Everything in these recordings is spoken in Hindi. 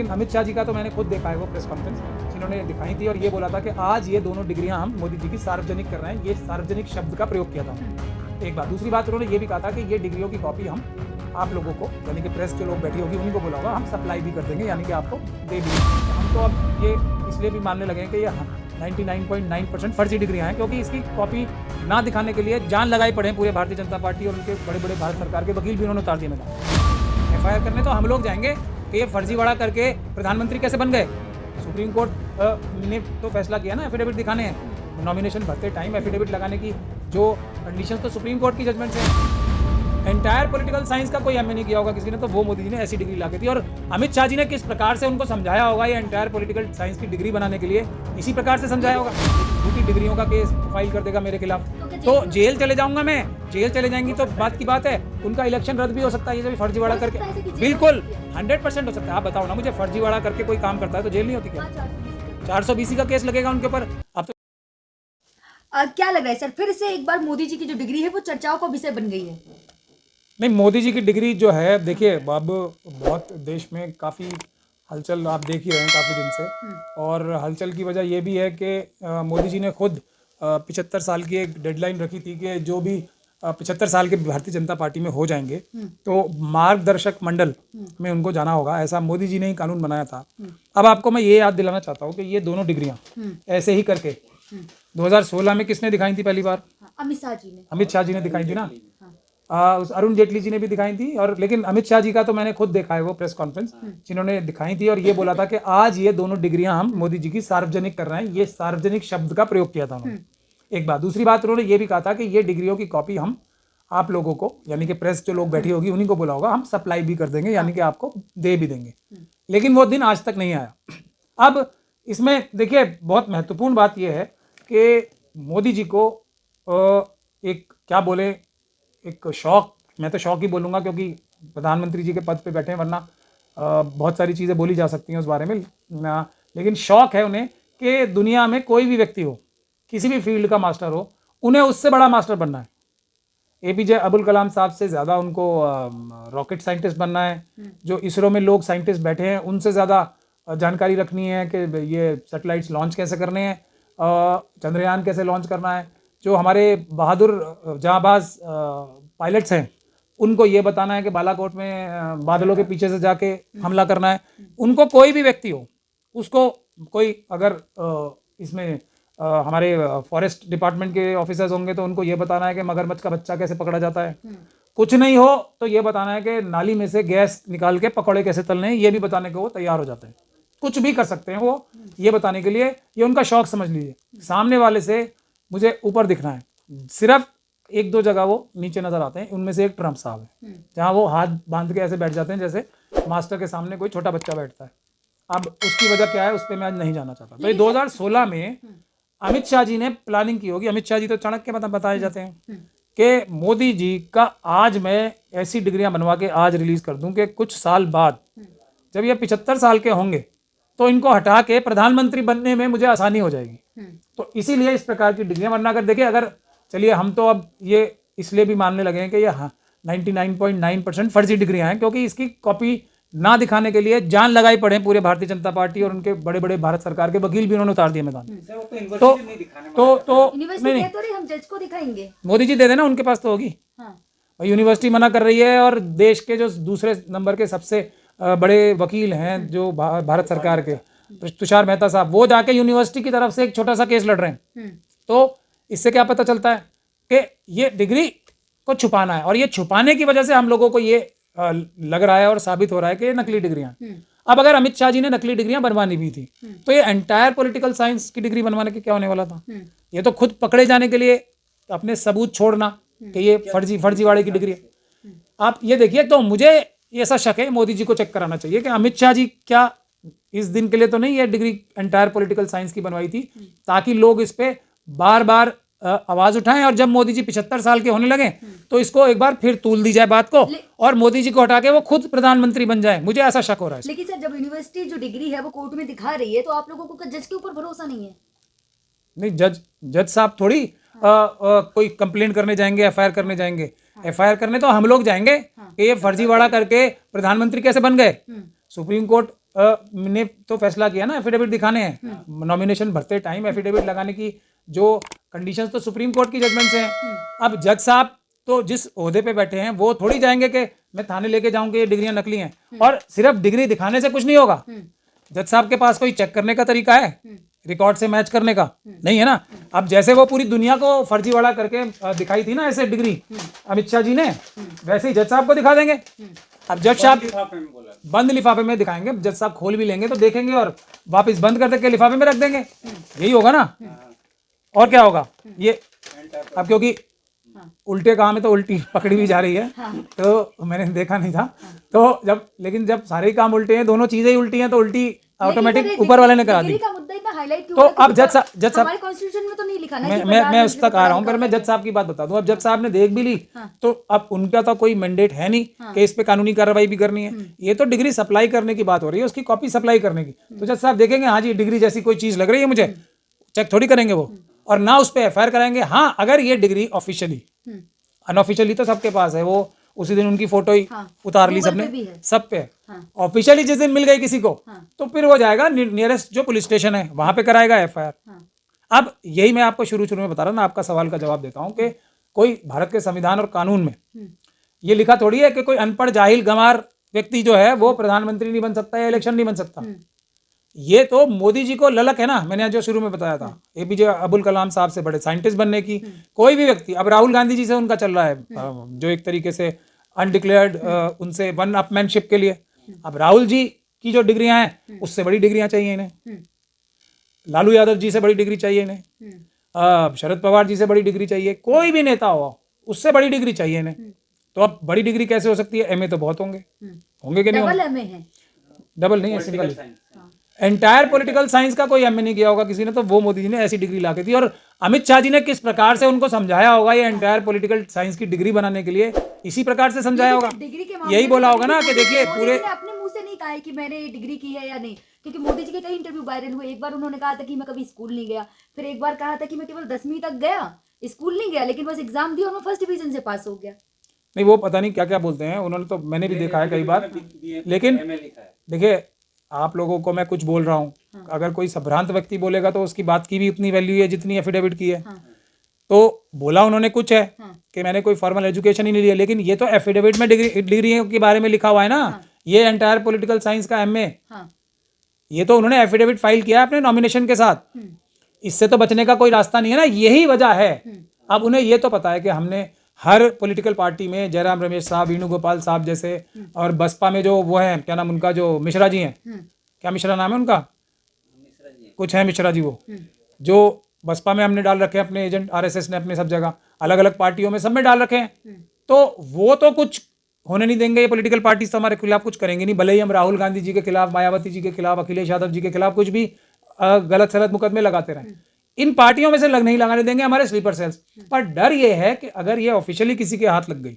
लेकिन अमित शाह जी का तो मैंने खुद देखा है वो प्रेस कॉन्फ्रेंस जिन्होंने दिखाई थी और ये बोला था कि आज ये दोनों डिग्रियां हम मोदी जी की सार्वजनिक कर रहे हैं। ये सार्वजनिक शब्द का प्रयोग किया था एक बात। दूसरी बात उन्होंने ये भी कहा था कि ये डिग्रियों की कॉपी हम आप लोगों को यानी कि प्रेस जो लोग बैठी होगी उन्हीं को बोला होगा हम सप्लाई भी कर देंगे, यानी कि आपको दे भी देंगे। हम तो अब ये इसलिए भी मानने लगे हैं कि ये 99.9% फर्जी डिग्रियां हैं, क्योंकि इसकी कॉपी ना दिखाने के लिए जान लगाई पड़े हैं पूरे भारतीय जनता पार्टी और उनके बड़े बड़े भारत सरकार के वकील भी उन्होंने उतार दिए मैदान। एफआईआर करने तो हम लोग जाएंगे कि ये फर्जीवाड़ा करके प्रधानमंत्री कैसे बन गए। सुप्रीम कोर्ट ने तो फैसला किया ना एफिडेविट दिखाने हैं, नॉमिनेशन भरते टाइम एफिडेविट लगाने की जो कंडीशन तो सुप्रीम कोर्ट की जजमेंट है। एंटायर पॉलिटिकल साइंस का कोई एमए नहीं किया होगा किसी ने, तो वो मोदी जी ने ऐसी डिग्री ला के दी। और अमित शाह जी ने किस प्रकार से उनको समझाया होगा ये एंटायर पॉलिटिकल साइंस की डिग्री बनाने के लिए, इसी प्रकार से समझाया होगा। झूठी डिग्रियों का केस फाइल कर देगा मेरे खिलाफ तो जेल चले जाऊंगा मैं। जेल चले जाएंगी तो बात की बात है, उनका इलेक्शन रद्द भी हो सकता है ये सभी फर्जीवाड़ा करके। बिल्कुल 100% हो सकता है। आप बताओ ना मुझे, फर्जीवाड़ा करके कोई काम करता है तो जेल नहीं होती क्या? 420 का केस लगेगा उनके ऊपर। अब तो क्या लग रहा है सर, फिर से एक बार मोदी जी की जो डिग्री है वो चर्चाओं का विषय बन गई है? नहीं, मोदी जी की डिग्री जो है देखिए, अब बहुत देश में काफ़ी हलचल आप देख ही रहे हैं काफ़ी दिन से। और हलचल की वजह ये भी है कि मोदी जी ने खुद 75 साल की एक डेडलाइन रखी थी कि जो भी 75 साल के भारतीय जनता पार्टी में हो जाएंगे तो मार्गदर्शक मंडल में उनको जाना होगा। ऐसा मोदी जी ने ही कानून बनाया था। अब आपको मैं ये याद दिलाना चाहता हूँ कि ये दोनों डिग्रियां ऐसे ही करके 2016 में किसने दिखाई थी पहली बार? अमित शाह जी ने दिखाई थी ना। उस अरुण जेटली जी ने भी दिखाई थी। और लेकिन अमित शाह जी का तो मैंने खुद देखा है वो प्रेस कॉन्फ्रेंस जिन्होंने दिखाई थी और ये बोला था कि आज ये दोनों डिग्रियां हम मोदी जी की सार्वजनिक कर रहे हैं। ये सार्वजनिक शब्द का प्रयोग किया था उन्होंने एक बात। दूसरी बात उन्होंने ये भी कहा था कि ये डिग्रियों की कॉपी हम आप लोगों को यानी कि प्रेस जो लोग बैठी होगी उन्हीं को बोला होगा हम सप्लाई भी कर देंगे, यानी कि आपको दे भी देंगे। लेकिन वो दिन आज तक नहीं आया। अब इसमें देखिए बहुत महत्वपूर्ण बात यह है कि मोदी जी को एक क्या बोले, एक शौक, मैं तो शौक ही बोलूँगा क्योंकि प्रधानमंत्री जी के पद पे बैठे हैं, वरना बहुत सारी चीज़ें बोली जा सकती हैं उस बारे में। लेकिन शौक है उन्हें कि दुनिया में कोई भी व्यक्ति हो, किसी भी फील्ड का मास्टर हो, उन्हें उससे बड़ा मास्टर बनना है। एपीजे अब्दुल कलाम साहब से ज़्यादा उनको रॉकेट साइंटिस्ट बनना है। जो इसरो में लोग साइंटिस्ट बैठे हैं उनसे ज़्यादा जानकारी रखनी है कि ये सैटेलाइट्स लॉन्च कैसे करने हैं, चंद्रयान कैसे लॉन्च करना है। जो हमारे बहादुर जांबाज पायलट्स हैं उनको ये बताना है कि बालाकोट में बादलों के पीछे से जाके हमला करना है। उनको कोई भी व्यक्ति हो, उसको कोई अगर इसमें हमारे फॉरेस्ट डिपार्टमेंट के ऑफिसर्स होंगे तो उनको ये बताना है कि मगरमच्छ का बच्चा कैसे पकड़ा जाता है। कुछ नहीं हो तो ये बताना है कि नाली में से गैस निकाल के पकौड़े कैसे तलने हैं, ये भी बताने को वो तैयार हो जाते हैं। कुछ भी कर सकते हैं वो ये बताने के लिए। ये उनका शौक समझ लीजिए। सामने वाले से मुझे ऊपर दिखना है, सिर्फ एक दो जगह वो नीचे नजर आते हैं। उनमें से एक ट्रम्प साहब है जहाँ वो हाथ बांध के ऐसे बैठ जाते हैं जैसे मास्टर के सामने कोई छोटा बच्चा बैठता है। अब उसकी वजह क्या है उस पर मैं आज नहीं जाना चाहता। तो 2016 में अमित शाह जी ने प्लानिंग की होगी। अमित शाह जी तो चाणक्य बताए जाते हैं कि मोदी जी का आज मैं ऐसी डिग्रियां बनवा के आज रिलीज कर दूं कि कुछ साल बाद जब ये 75 साल के होंगे तो इनको हटा के प्रधानमंत्री बनने में मुझे आसानी हो जाएगी। तो इसीलिए इस प्रकार की डिग्रियां बनना कर देखिए। अगर चलिए हम तो अब ये इसलिए भी मानने लगे हैं कि ये 99.9% फर्जी डिग्रियां हैं, क्योंकि इसकी कॉपी ना दिखाने के लिए जान लगाई पड़े हैं पूरे भारतीय जनता पार्टी और उनके बड़े बड़े भारत सरकार के वकील भी उन्होंने उतार दिए मैदान। तो नहीं, हम जज को दिखाएंगे, मोदी जी दे देना, उनके पास तो होगी। यूनिवर्सिटी मना कर रही है और देश के जो दूसरे नंबर के सबसे बड़े वकील हैं जो भारत सरकार के, तुषार मेहता साहब, वो जाके यूनिवर्सिटी की तरफ से एक छोटा सा केस लड़ रहे हैं। तो इससे क्या पता चलता है कि ये डिग्री को छुपाना है, और ये छुपाने की वजह से हम लोगों को ये लग रहा है और साबित हो रहा है कि ये नकली डिग्रियां। अब अगर अमित शाह जी ने नकली डिग्रियां बनवानी भी थी तो ये एंटायर पॉलिटिकल साइंस की डिग्री बनवाने के क्या होने वाला था? ये तो खुद पकड़े जाने के लिए अपने सबूत छोड़ना कि ये फर्जीवाड़े की डिग्री है। आप ये देखिए, तो मुझे ऐसा शक है मोदी जी को चेक कराना चाहिए कि अमित शाह जी क्या इस दिन के लिए तो नहीं ये डिग्री एंटायर पॉलिटिकल साइंस की बनवाई थी, ताकि लोग इस पे बार बार आवाज उठाएं और जब मोदी जी 75 साल के होने लगे तो इसको एक बार फिर तूल दी जाए बात को और मोदी जी को हटा के वो खुद प्रधानमंत्री बन जाए। मुझे ऐसा शक हो रहा है। लेकिन सर जब यूनिवर्सिटी जो डिग्री है वो कोर्ट में दिखा रही है तो आप लोगों को जज के ऊपर भरोसा नहीं है? नहीं, जज साहब थोड़ी कोई कंप्लेंट करने जाएंगे, एफआईआर करने जाएंगे। एफआईआर करने तो हम लोग जाएंगे कि ये फर्जीवाड़ा करके प्रधानमंत्री कैसे बन गए। सुप्रीम कोर्ट ने तो फैसला किया ना, एफिडेविट दिखाने हैं नॉमिनेशन भरते टाइम, एफिडेविट लगाने की जो कंडीशंस तो सुप्रीम कोर्ट की जजमेंट से हैं। अब जज साहब तो जिस ओहदे पे बैठे हैं वो थोड़ी जाएंगे कि मैं थाने लेके जाऊंगी ये डिग्रियां नकली हैं, और सिर्फ डिग्री दिखाने से कुछ नहीं होगा। जज साहब के पास कोई चेक करने का तरीका है, रिकॉर्ड से मैच करने का नहीं है ना। अब जैसे वो पूरी दुनिया को फर्जीवाड़ा करके दिखाई थी ना ऐसे डिग्री अमित शाह जी ने, वैसे ही जज साहब को दिखा देंगे। अब जज साहब बंद लिफाफे में दिखाएंगे, जज साहब खोल भी लेंगे तो देखेंगे और वापस बंद कर के लिफाफे में रख देंगे, यही होगा ना। और क्या होगा ये। अब क्योंकि उल्टे काम है तो उल्टी पकड़ी भी जा रही है, तो मैंने देखा नहीं था तो लेकिन जब सारे काम उल्टे हैं, दोनों चीजें ही उल्टी हैं, तो उल्टी ऑटोमेटिक ऊपर वाले ने करा दी। का मुद्दा इतना हाईलाइट क्यों तो हो रहा है? अब जज साहब हमारे कॉन्स्टिट्यूशन में तो नहीं लिखा ना कि मैं उस तक आ रहा हूँ, पर मैं जज साहब की बात बता दूं। अब जज साहब ने देख भी ली तो अब उनका तो कोई मैंडेट है नहीं कि इस पे कानूनी कार्रवाई भी करनी है। ये तो डिग्री सप्लाई करने की बात हो रही है, उसकी कॉपी सप्लाई करने की। तो जज साहब देखेंगे हाँ जी डिग्री जैसी कोई चीज लग रही है मुझे, चेक थोड़ी करेंगे वो, और ना उस पर एफआईआर कराएंगे। हाँ अगर ये डिग्री ऑफिशियली, अनऑफिशियली तो सबके पास है, वो उसी दिन उनकी फोटो ही उतार ली सबने, सब पे। ऑफिशियली जिस दिन मिल गई किसी को तो फिर वो जाएगा नियरेस्ट जो पुलिस स्टेशन है वहां पे कराएगा एफआईआर। अब यही मैं आपको शुरू में बता रहा ना, आपका सवाल का जवाब देता हूं कि कोई भारत के संविधान और कानून में ये लिखा थोड़ी है कि कोई अनपढ़ जाहिल गंवार व्यक्ति जो है वो प्रधानमंत्री नहीं बन सकता या इलेक्शन नहीं बन सकता। ये तो मोदी जी को ललक है ना, मैंने जो शुरू में बताया था, एपीजे अब्दुल कलाम साहब से बड़े साइंटिस्ट बनने की। कोई भी व्यक्ति, अब राहुल गांधी जी से उनका चल रहा है जो एक तरीके से अनडिक्लेयर्ड, उनसे वन अपमैनशिप के लिए। अब राहुल जी की जो डिग्रियां हैं उससे बड़ी डिग्रियां चाहिए इन्हें, लालू यादव जी से बड़ी डिग्री चाहिए इन्हें, शरद पवार जी से बड़ी डिग्री चाहिए, कोई भी नेता हो उससे बड़ी डिग्री चाहिए इन्हें। तो अब बड़ी डिग्री कैसे हो सकती है? एमए तो बहुत होंगे कि नहीं? डबल एमए है, डबल नहीं है, सिंगल। एंटायर पॉलिटिकल साइंस का कोई एमए नहीं किया होगा किसी ने, तो वो मोदी जी ने ऐसी डिग्री ला के दी। और अमित शाह जी ने किस प्रकार से उनको समझाया होगा ये एंटायर पॉलिटिकल साइंस की डिग्री बनाने के लिए, इसी प्रकार से समझाया होगा, यही बोला होगा ना कि देखिए पूरे अपने मुंह से नहीं कहा है कि मैंने डिग्री की है या नहीं, क्योंकि मोदी जी के कई इंटरव्यू वायरल हुए। एक बार उन्होंने कहा था कि मैं कभी स्कूल नहीं गया, फिर एक बार कहा था कि मैं केवल 10वीं तक गया, स्कूल नहीं गया, लेकिन बस एग्जाम दिया और मैं फर्स्ट डिवीजन से पास हो गया। नहीं वो पता नहीं क्या क्या बोलते हैं उन्होंने, तो मैंने भी देखा है कई बार। लेकिन देखिए आप लोगों को मैं कुछ बोल रहा हूँ, अगर कोई संभ्रांत व्यक्ति बोलेगा तो उसकी बात की भी उतनी वैल्यू है जितनी एफिडेविट की है। तो बोला उन्होंने कुछ है कि मैंने कोई फॉर्मल एजुकेशन ही नहीं लिया, लेकिन ये तो एफिडेविट में डिग्री के बारे में लिखा हुआ है ना, ये एंटायर पॉलिटिकल साइंस का एमए, ये तो उन्होंने एफिडेविट फाइल किया है अपने नॉमिनेशन के साथ। इससे तो बचने का कोई रास्ता नहीं है ना, यही वजह है। अब उन्हें ये तो पता है कि हमने हर पॉलिटिकल पार्टी में जयराम रमेश साहब, वेणुगोपाल साहब जैसे, और बसपा में जो वो हैं, क्या नाम उनका, जो मिश्रा जी हैं, क्या मिश्रा नाम है उनका, कुछ है मिश्रा जी, वो जो बसपा में हमने डाल रखे हैं अपने एजेंट, आरएसएस ने अपने सब जगह अलग अलग पार्टियों में सब में डाल रखे हैं। तो वो तो कुछ होने नहीं देंगे, ये पॉलिटिकल पार्टी तो हमारे खिलाफ कुछ करेंगे नहीं, भले ही हम राहुल गांधी जी के खिलाफ, मायावती जी के खिलाफ, अखिलेश यादव जी के खिलाफ कुछ भी गलत सलत मुकदमे लगाते रहें, इन पार्टियों में से नहीं लगाने देंगे हमारे स्लीपर सेल्स। पर डर ये है कि अगर ये ऑफिशियली किसी के हाथ लग गई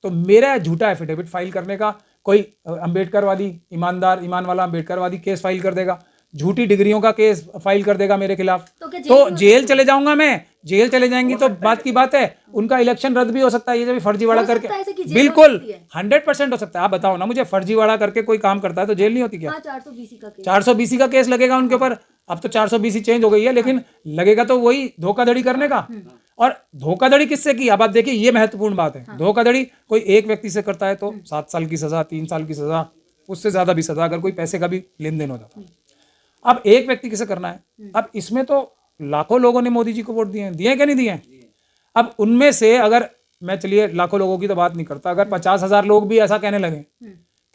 तो मेरा झूठा एफिडेविट फाइल करने का कोई अंबेडकरवादी, ईमानदार, ईमान वाला अंबेडकरवादी केस फाइल कर देगा, झूठी डिग्रियों का केस फाइल कर देगा मेरे खिलाफ, तो जेल चले जाऊंगा मैं। जेल चले जाएंगी तो बात की बात है, उनका इलेक्शन रद्द भी हो सकता है, ये जब फर्जीवाड़ा करके, बिल्कुल 100% हो सकता है। आप बताओ ना मुझे, फर्जीवाड़ा करके कोई काम करता है तो जेल नहीं होती क्या? 420 का केस लगेगा उनके ऊपर। अब तो 420 चेंज हो गई है, लेकिन लगेगा तो वही धोखाधड़ी करने का। और धोखाधड़ी किससे की? अब आप देखिए, ये महत्वपूर्ण बात है। धोखाधड़ी कोई एक व्यक्ति से करता है तो 7 साल की सजा, 3 साल की सजा, उससे ज्यादा भी सजा, अगर कोई पैसे का भी लेन देन हो जाता है। अब एक व्यक्ति किसे करना है? अब इसमें तो लाखों लोगों ने मोदी जी को वोट दिए क्या नहीं दिए? अब उनमें से अगर मैं, चलिए लाखों लोगों की तो बात नहीं करता, अगर 50,000 लोग भी ऐसा कहने लगे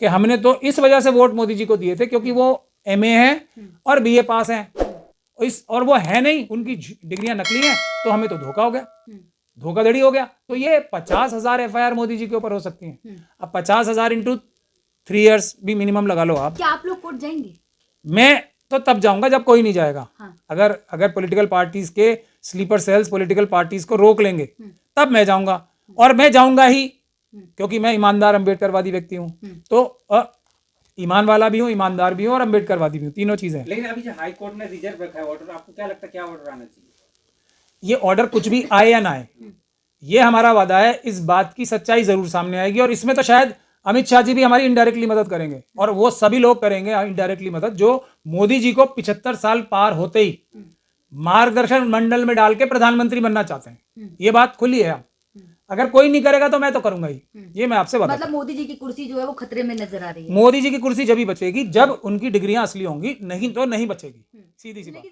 कि हमने तो इस वजह से वोट मोदी जी को दिए थे क्योंकि वो एमए है और बीए पास हैं, और वो है नहीं, उनकी डिग्रियां नकली हैं, तो हमें तो धोखा हो गया, धोखाधड़ी हो गया। तो ये 50,000 एफआईआर मोदी जी के ऊपर हो सकती हैं। अब 50,000 इंटू 3 ईयर्स भी मिनिमम लगा लो आप। क्या आप लोग कोर्ट जाएंगे? मैं तो तब जाऊंगा जब कोई नहीं जाएगा। अगर पॉलिटिकल पार्टीज के स्लीपर सेल्स पॉलिटिकल पार्टीज को रोक लेंगे तब मैं जाऊंगा, और मैं जाऊंगा ही क्योंकि मैं ईमानदार अम्बेडकरवादी व्यक्ति हूं। तो ईमान वाला भी हूं, ईमानदार भी हूं और अम्बेडकरवादी भी हूं, तीनों चीजें। लेकिन अभी जो हाई कोर्ट ने रिजर्व रखा है ऑर्डर, आपको क्या लगता है क्या ऑर्डर आना चाहिए? ये ऑर्डर कुछ भी आए या ना आए, ये हमारा वादा है, इस बात की सच्चाई जरूर सामने आएगी। और इसमें तो शायद अमित शाह जी भी हमारी इनडायरेक्टली मदद करेंगे और वो सभी लोग करेंगे इनडायरेक्टली मदद जो मोदी जी को 75 साल पार होते ही मार्गदर्शन मंडल में डाल के प्रधानमंत्री बनना चाहते हैं। ये बात खुली है। अगर कोई नहीं करेगा तो मैं तो करूंगा ही, ये मैं आपसे बता। मतलब मोदी जी की कुर्सी जो है वो खतरे में नजर आ रही है। मोदी जी की कुर्सी जब ही बचेगी जब उनकी डिग्रियां असली होंगी, नहीं तो नहीं बचेगी, सीधी सी बात।